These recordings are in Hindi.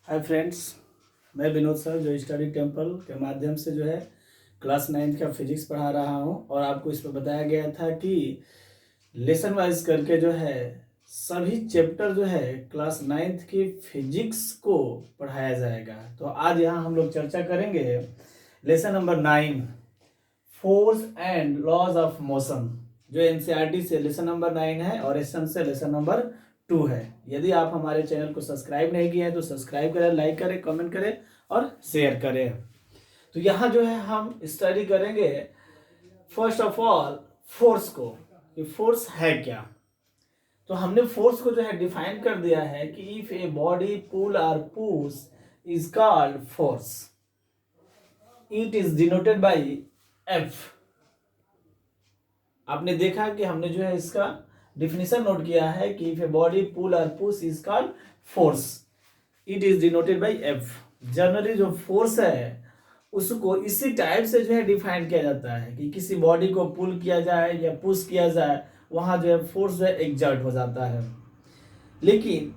हाय फ्रेंड्स, मैं विनोद सर जो स्टडी टेम्पल के माध्यम से जो है क्लास 9 का फिजिक्स पढ़ा रहा हूं। और आपको इस पर बताया गया था कि लेसन वाइज करके जो है सभी चैप्टर जो है क्लास 9 की फिजिक्स को पढ़ाया जाएगा। तो आज यहाँ हम लोग चर्चा करेंगे lesson number 9, force and laws of motion, जो एनसीईआरटी से लेसन नंबर 9 है और एसएम से लेसन नंबर 2 है। यदि आप हमारे चैनल को सब्सक्राइब नहीं किए हैं तो सब्सक्राइब करें, लाइक करें, कमेंट करें और शेयर करें। तो यहाँ जो है हम स्टडी करेंगे फर्स्ट ऑफ ऑल फोर्स को, कि फोर्स है क्या। तो हमने फोर्स को जो है डिफाइन कर दिया है कि इफ ए बॉडी पुल और push is called force, it is denoted by F. आपने देखा कि हमने जो है इसका डिफिनेशन नोट किया है कि इफ ए बॉडी पुल और push is called force, it is denoted bye F. Generally जो फोर्स है उसको इसी टाइप से जो है डिफाइन किया जाता है कि किसी बॉडी को पुल किया जाए या पुश किया जाए, वहां जो है फोर्स जो है एग्जर्ट हो जाता है। लेकिन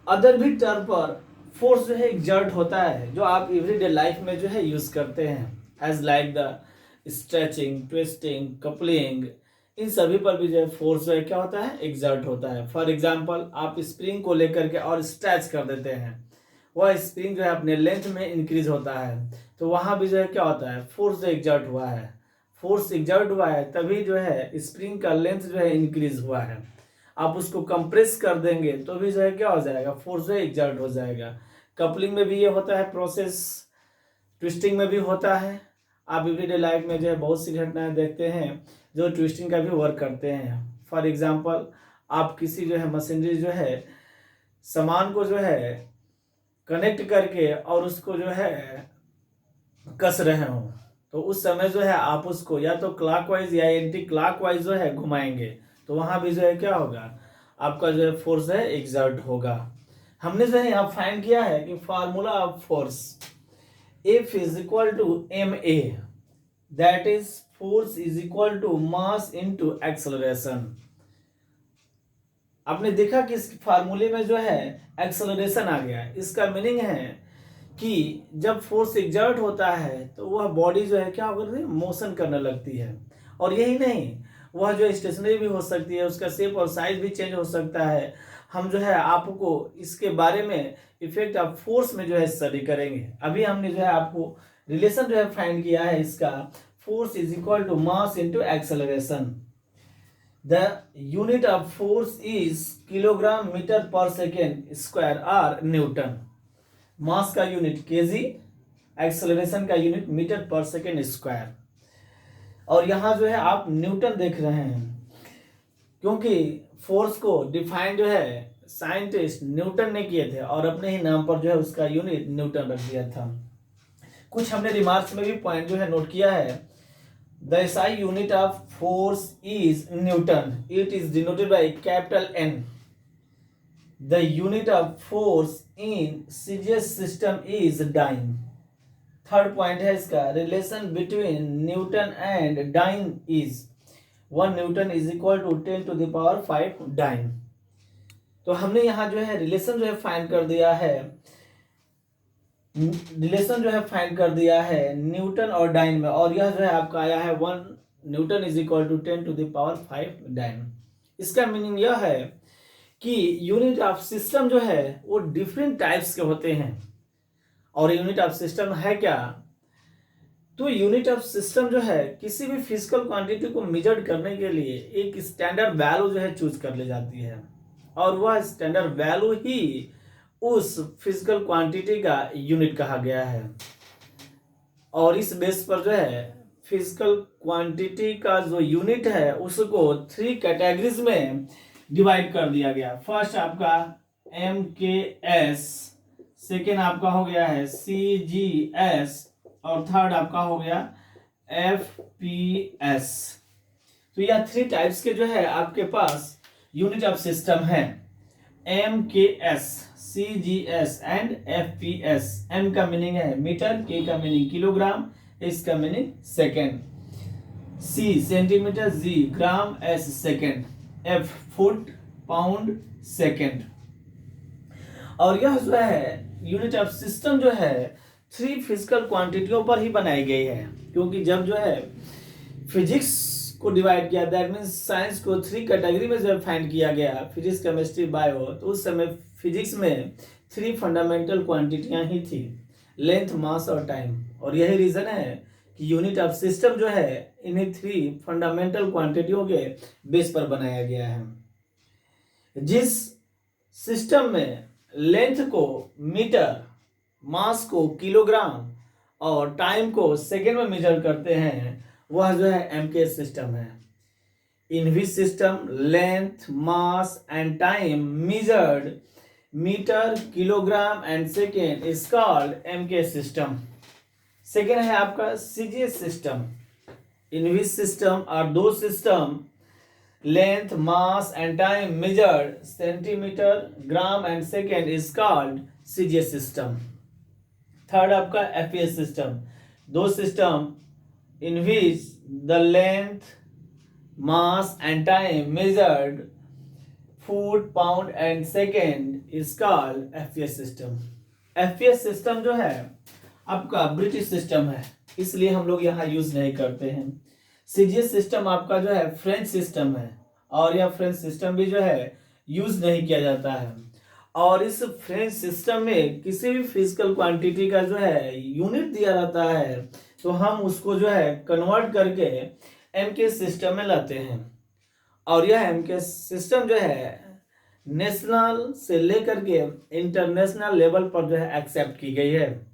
अदर भी टर्म पर फोर्स जो है एग्जर्ट होता है जो आप एवरीडे लाइफ में जो है यूज करते हैं, as like the stretching, twisting, coupling. इन सभी पर भी जो है फोर्स जो है क्या होता है, एग्जर्ट होता है। फॉर एग्जांपल, आप स्प्रिंग को लेकर के और स्ट्रेच कर देते हैं, वह स्प्रिंग जो है अपने लेंथ में इंक्रीज होता है, तो वहां भी जो है क्या होता है, फोर्स जो एग्जर्ट हुआ है। फोर्स एग्जर्ट हुआ है तभी जो है स्प्रिंग का लेंथ जो है इंक्रीज हुआ है। आप उसको कंप्रेस कर देंगे तो भी जो है क्या हो जाएगा, फोर्स जो है एग्जर्ट हो जाएगा। कपलिंग में भी ये होता है प्रोसेस, ट्विस्टिंग में भी होता है। आप एवरीडे लाइफ में जो है बहुत सी घटनाएं देखते हैं जो ट्विस्टिंग का भी वर्क करते हैं। फॉर एग्जांपल, आप किसी जो है मशीनरी जो है सामान को जो है कनेक्ट करके और उसको जो है कस रहे हो, तो उस समय जो है आप उसको या तो क्लॉकवाइज या एंटी क्लॉकवाइज जो है घुमाएंगे, तो वहां भी जो है क्या होगा, आपका जो है फोर्स है एग्जर्ट होगा। हमने जो है यहाँ फाइंड किया है कि formula of force F is equal to ma, that is force is equal to mass into acceleration। आपने देखा कि इस फार्मूले में जो है एक्सेलरेशन आ गया। इसका मीनिंग है कि जब फोर्स एग्जर्ट होता है तो वह बॉडी जो है क्या करती है, मोशन करने लगती है। और यही नहीं, वह जो स्टेशनरी भी हो सकती है, उसका शेप और साइज भी चेंज हो सकता है। हम जो है आपको इसके बारे में इफेक्ट ऑफ फोर्स में जो है स्टडी करेंगे। अभी हमने जो है आपको रिलेशन जो है फाइंड किया है इसका, force is equal to mass into acceleration. The unit of force is kilogram metre per second square और न्यूटन। मास का यूनिट केजी, एक्सेलरेशन का unit metre per second square. और यहां जो है आप न्यूटन देख रहे हैं क्योंकि फोर्स को डिफाइन जो है साइंटिस्ट न्यूटन ने किए थे और अपने ही नाम पर जो है उसका यूनिट न्यूटन रख दिया था। कुछ हमने रिमार्क्स में भी पॉइंट जो है नोट किया है। The SI unit of force is newton, it is denoted by capital N. The unit of force in CGS system is dyne. Third point है इसका, relation between newton and dyne is 1 newton is equal to 10 to the power 5 dyne. तो हमने यहाँ जो है रिलेशन जो है फाइंड कर दिया है, रिलेशन जो है फाइंड कर दिया है न्यूटन और डाइन में, और यह जो है आपका आया है 1 newton is equal to 10 to the power 5 dyne. इसका मीनिंग यह है कि यूनिट ऑफ सिस्टम जो है वो डिफरेंट टाइप्स के होते हैं। और यूनिट ऑफ सिस्टम है क्या, तो यूनिट ऑफ सिस्टम जो है किसी भी फिजिकल क्वांटिटी को मेजर करने के लिए एक स्टैंडर्ड वैल्यू जो है चूज कर ली जाती है, और वह स्टैंडर्ड वैल्यू ही उस फिजिकल क्वांटिटी का यूनिट कहा गया है। और इस बेस पर जो है फिजिकल क्वांटिटी का जो यूनिट है उसको 3 कैटेगरीज में डिवाइड कर दिया गया। फर्स्ट आपका MKS, सेकेंड आपका हो गया है CGS, और थर्ड आपका हो गया FPS। तो यह 3 टाइप्स के जो है आपके पास यूनिट ऑफ सिस्टम है, MKS, CGS and FPS। M का मीनिंग है मीटर, K का मीनिंग किलोग्राम, S का meaning second, C centimetre, G ग्राम, S second, F foot, pound, second. और यह जो है यूनिट ऑफ सिस्टम जो है 3 फिजिकल क्वांटिटियों पर ही बनाई गई है, क्योंकि जब जो है फिजिक्स को डिवाइड किया, दैट मीन्स साइंस को 3 कैटेगरी में जब फाइंड किया गया, फिजिक्स, केमिस्ट्री, बायो, तो उस समय फिजिक्स में 3 फंडामेंटल क्वांटिटियां ही थी, लेंथ, मास और टाइम। और यही रीजन है कि यूनिट ऑफ सिस्टम जो है इन्हीं 3 फंडामेंटल क्वांटिटियों के बेस पर बनाया गया है। जिस सिस्टम में लेंथ को मीटर, मास को किलोग्राम और टाइम को सेकेंड में मेजर करते हैं, वह जो है एमके सिस्टम है। In which system length, mass and time measured metre, kilogram and second is called MK system. Second है आपका CGS system. In which system are दो system length, mass and time measured centimetre, gram and second is called CGS system. Third आपका एफईएस सिस्टम। दो system in which the length, mass and time measured foot, pound and second is called FES system. FES system जो है आपका ब्रिटिश सिस्टम है, इसलिए हम लोग यहाँ यूज नहीं करते हैं। सीजीएस सिस्टम आपका जो है फ्रेंच सिस्टम है, और यह फ्रेंच सिस्टम भी जो है यूज नहीं किया जाता है। और इस फ्रेंच सिस्टम में किसी भी फिजिकल क्वांटिटी का जो है यूनिट दिया रहता है, तो हम उसको जो है कन्वर्ट करके एमके सिस्टम में लाते हैं। और यह एमके सिस्टम जो है नेशनल से लेकर के इंटरनेशनल लेवल पर जो है एक्सेप्ट की गई है,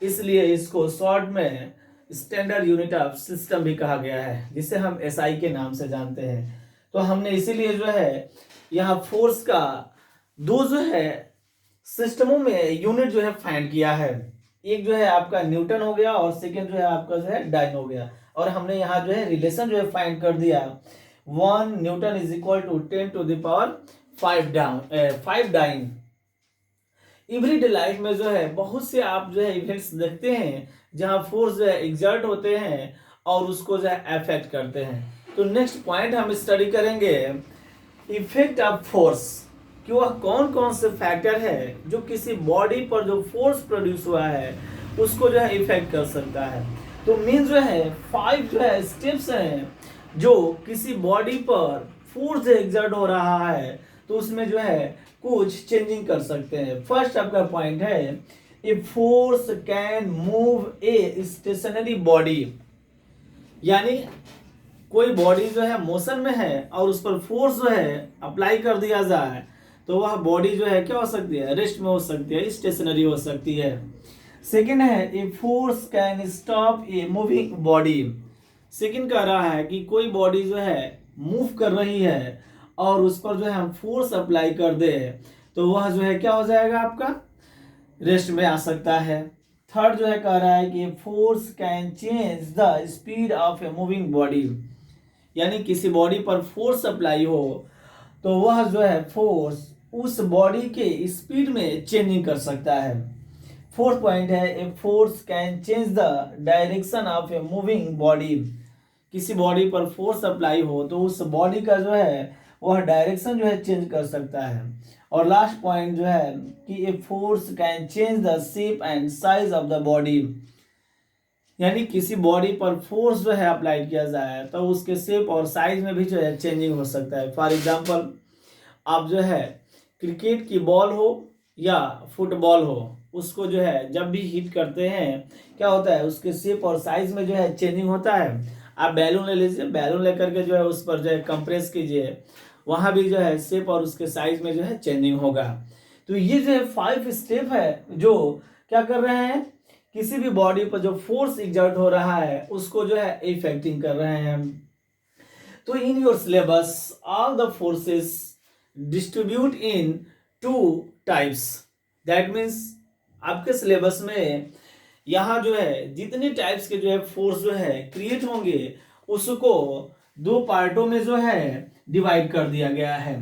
इसलिए इसको शॉर्ट में स्टैंडर्ड यूनिट ऑफ सिस्टम भी कहा गया है, जिसे हम एसआई के नाम से जानते हैं। तो हमने इसीलिए जो है यहाँ फोर्स का दो जो है सिस्टमों में यूनिट जो है फाइंड किया है। एक जो है आपका न्यूटन हो गया और सेकेंड जो है आपका जो है डाइन हो गया। और हमने यहाँ जो है रिलेशन जो है फाइंड कर दिया, 1 newton is equal to 10 to the power 5 dyne. Everyday life में जो है बहुत से आप जो है इवेंट्स देखते हैं जहाँ फोर्स जो है एग्जर्ट होते हैं और उसको जो है अफेक्ट करते हैं। तो नेक्स्ट पॉइंट हम स्टडी करेंगे इफेक्ट ऑफ फोर्स, कि वह कौन कौन से फैक्टर है जो किसी बॉडी पर जो फोर्स प्रोड्यूस हुआ है उसको जो है इफेक्ट कर सकता है। तो मीन जो है 5 जो है स्टेप्स हैं जो किसी बॉडी पर फोर्स एग्जर्ट हो रहा है तो उसमें जो है कुछ चेंजिंग कर सकते हैं। फर्स्ट आपका पॉइंट है, if force can move a stationary body, यानी कोई बॉडी जो है मोशन में है और उस पर फोर्स जो है अप्लाई कर दिया जाए तो वह बॉडी जो है क्या हो सकती है, रेस्ट में हो सकती है, स्टेशनरी हो सकती है। सेकंड है, if force can stop a moving body. Second कह रहा है कि कोई बॉडी जो है मूव कर रही है और उस पर जो है हम फोर्स अप्लाई कर दे तो वह जो है क्या हो जाएगा, आपका रेस्ट में आ सकता है। थर्ड जो है कह रहा है कि force can change the speed of a moving body, यानी किसी बॉडी पर फोर्स अप्लाई हो तो वह जो है फोर्स उस बॉडी के स्पीड में चेंजिंग कर सकता है। फोर्थ पॉइंट है, a force can change the direction of a moving body. किसी बॉडी पर फोर्स अप्लाई हो तो उस बॉडी का जो है वह डायरेक्शन जो है चेंज कर सकता है। और लास्ट पॉइंट जो है कि a force can change the shape and size of the body, यानी किसी बॉडी पर फोर्स जो है अप्लाई किया जाए तो उसके शेप और साइज में भी जो है चेंजिंग हो सकता है। फॉर एग्जांपल, आप जो है क्रिकेट की बॉल हो या फुटबॉल हो, उसको जो है जब भी हिट करते हैं क्या होता है, उसके शेप और साइज में जो है चेंजिंग होता है। आप बैलून ले लीजिए, बैलून लेकर के जो है उस पर जो है कंप्रेस कीजिए, वहाँ भी जो है शेप और उसके साइज में जो है चेंजिंग होगा। तो ये जो है 5 स्टेप है जो क्या कर रहे हैं, किसी भी बॉडी पर जो फोर्स एग्जर्ट हो रहा है उसको जो है इफेक्टिंग कर रहे हैं। तो in your syllabus all the forces distribute in 2 types, that means आपके सिलेबस में यहाँ जो है जितने टाइप्स के जो है फोर्स जो है क्रिएट होंगे उसको 2 पार्टों में जो है डिवाइड कर दिया गया है।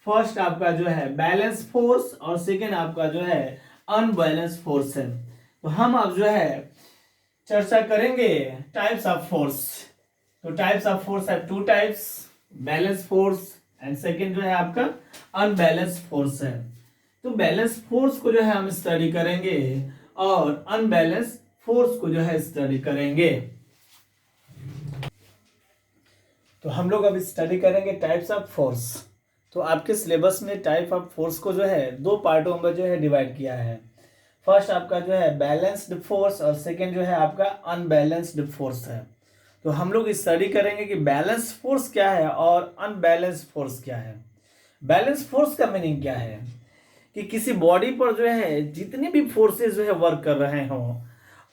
फर्स्ट आपका जो है बैलेंस फोर्स और सेकेंड आपका जो है अनबैलेंस फोर्स है। तो हम अब जो है चर्चा करेंगे टाइप्स ऑफ फोर्स। तो टाइप्स ऑफ फोर्स है 2 types, balance force and second जो है आपका अनबैलेंस फोर्स है। तो बैलेंस फोर्स को जो है हम स्टडी करेंगे और अनबैलेंस फोर्स को जो है स्टडी करेंगे। तो हम लोग अब स्टडी करेंगे टाइप्स ऑफ फोर्स। तो आपके सिलेबस में टाइप ऑफ फोर्स को जो है दो पार्टों में जो है डिवाइड किया है। फर्स्ट आपका जो है बैलेंस्ड फोर्स और सेकेंड जो है आपका अनबैलेंस्ड फोर्स है। तो हम लोग स्टडी करेंगे कि बैलेंस फोर्स क्या है और अनबैलेंस फोर्स क्या है। बैलेंस फोर्स का मीनिंग क्या है कि किसी बॉडी पर जो है जितनी भी फोर्सेस जो है वर्क कर रहे हों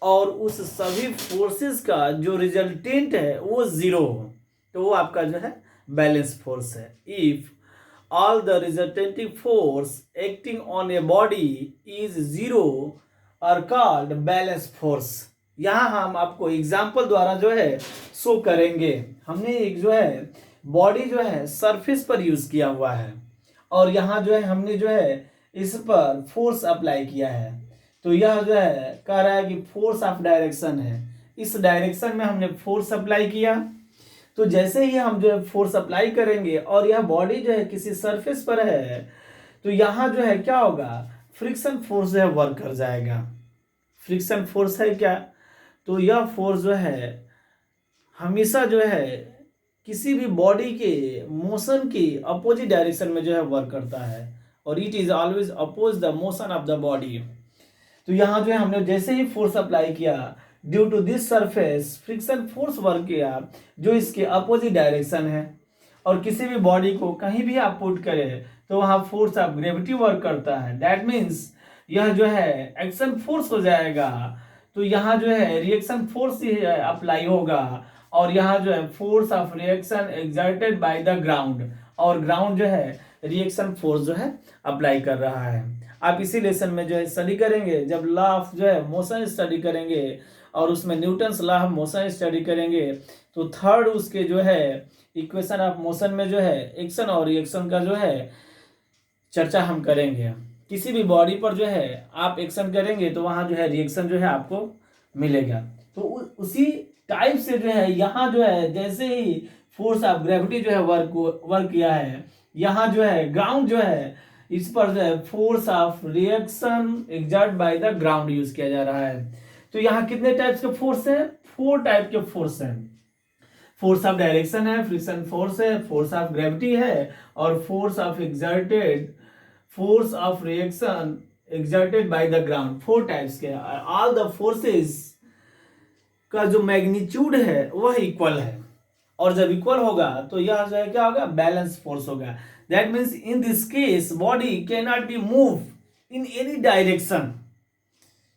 और उस सभी फोर्सेस का जो रिजल्टेंट है वो जीरो हो, तो वो आपका जो है बैलेंस फोर्स है। If all the resultant force acting on a body is zero are called balance force. यहाँ हम आपको एग्जाम्पल द्वारा जो है शो करेंगे। हमने एक जो है बॉडी जो है सरफेस पर यूज किया हुआ है और यहाँ जो है हमने जो है इस पर फोर्स अप्लाई किया है। तो यह जो है कह रहा है कि फोर्स ऑफ डायरेक्शन है, इस डायरेक्शन में हमने फोर्स अप्लाई किया। तो जैसे ही हम जो है फोर्स अप्लाई करेंगे और यह बॉडी जो है किसी सरफेस पर है तो यहाँ जो है क्या होगा, फ्रिक्शन फोर्स जो है वर्क कर जाएगा। फ्रिक्शन फोर्स है क्या, तो यह फोर्स जो है हमेशा जो है किसी भी बॉडी के मोशन की अपोजिट डायरेक्शन में जो है वर्क करता है और it is always oppose the motion of the body. तो यहाँ जो है हमने जैसे ही फोर्स अप्लाई किया due to this surface friction force work किया जो इसके अपोजिट डायरेक्शन है। और किसी भी बॉडी को कहीं भी आप पुट करें तो वहाँ फोर्स ऑफ ग्रेविटी वर्क करता है। दैट मीन्स यह जो है एक्शन फोर्स हो जाएगा। तो यहाँ जो है रिएक्शन फोर्स ही अप्लाई होगा और यहाँ जो है force of reaction exerted by the ground और ग्राउंड जो है रिएक्शन फोर्स जो है अप्लाई कर रहा है। आप इसी लेसन में जो है स्टडी करेंगे, जब लॉ ऑफ जो है मोशन स्टडी करेंगे और उसमें Newton's law of motion study करेंगे तो थर्ड उसके जो है इक्वेशन ऑफ मोशन में जो है एक्शन और रिएक्शन का जो है चर्चा हम करेंगे। किसी भी बॉडी पर जो है आप एक्शन करेंगे तो वहाँ जो है रिएक्शन जो है आपको मिलेगा। तो उसी टाइप से जो है यहाँ जो है जैसे ही फोर्स ऑफ ग्रेविटी जो है वर्क किया है, यहाँ जो है ग्राउंड जो है इस पर जो है force of reaction exert by the ground use किया जा रहा है। तो यहाँ कितने टाइप्स के फोर्स है, 4 टाइप के फोर्स हैं। फोर्स ऑफ डायरेक्शन है, फ्रिक्शन फोर्स है, फोर्स ऑफ ग्रेविटी है और force of reaction exerted by the ground. 4 types के। ऑल द फोर्सेस का जो मैग्नीट्यूड है वह इक्वल है और जब इक्वल होगा तो यह जो है क्या होगा, बैलेंस फोर्स होगा। That means in this case body can not B move in any direction.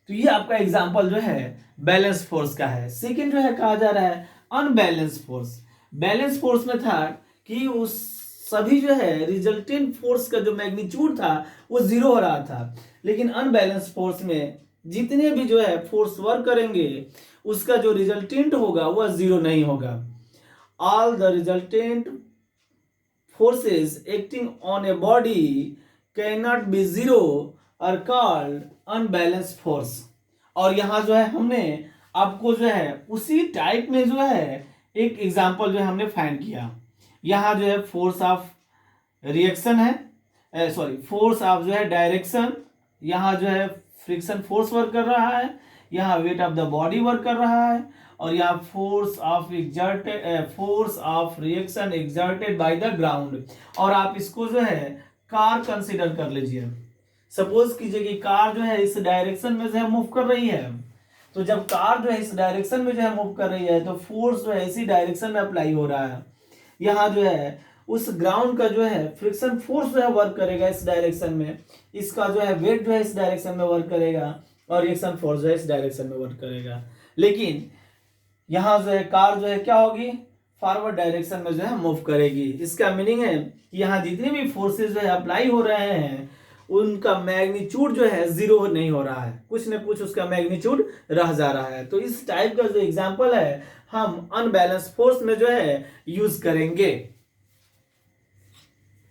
तो ये आपका एग्जांपल जो है बैलेंस फोर्स का है। सेकंड जो है कहा जा रहा है अनबैलेंस फोर्स। बैलेंस फोर्स में था कि उस सभी जो है रिजल्टेंट फोर्स का जो मैग्नीट्यूड था वो जीरो हो रहा था, लेकिन अनबैलेंस फोर्स में जितने भी जो है फोर्स वर्क करेंगे उसका जो रिजल्टेंट होगा वह जीरो नहीं होगा। All the resultant forces acting on a body can not be zero are called unbalanced force. और यहाँ जो है हमने आपको जो है उसी टाइप में जो है एक एग्जांपल जो है हमने फाइंड किया। यहाँ जो है फोर्स ऑफ रिएक्शन है, फोर्स ऑफ जो है डायरेक्शन, यहाँ जो है फ्रिक्शन फोर्स वर्क कर रहा है, यहाँ weight of the body work कर रहा है और यहाँ force of reaction exerted by the ground. और आप इसको जो है कार कंसीडर कर लीजिए। सपोज कीजिए कि कार जो है इस डायरेक्शन में जो है मूव कर रही है, तो जब कार जो है इस डायरेक्शन में जो है मूव कर रही है तो फोर्स जो है इसी डायरेक्शन में अप्लाई हो रहा है। यहाँ जो है उस ग्राउंड का जो है फ्रिक्शन फोर्स जो है वर्क करेगा इस डायरेक्शन में, इसका जो है वेट जो है इस डायरेक्शन में वर्क करेगा और रिएक्शन फोर्स जो है इस डायरेक्शन में वर्क करेगा। लेकिन यहाँ जो है कार जो है क्या होगी, फॉरवर्ड डायरेक्शन में जो है मूव करेगी। इसका मीनिंग है कि यहाँ जितने भी फोर्सेस जो है अप्लाई हो रहे हैं उनका मैग्नीट्यूड जो है जीरो नहीं हो रहा है, कुछ न कुछ उसका मैग्नीट्यूड रह जा रहा है। तो इस टाइप का जो एग्जांपल है हम अनबैलेंस फोर्स में जो है यूज करेंगे।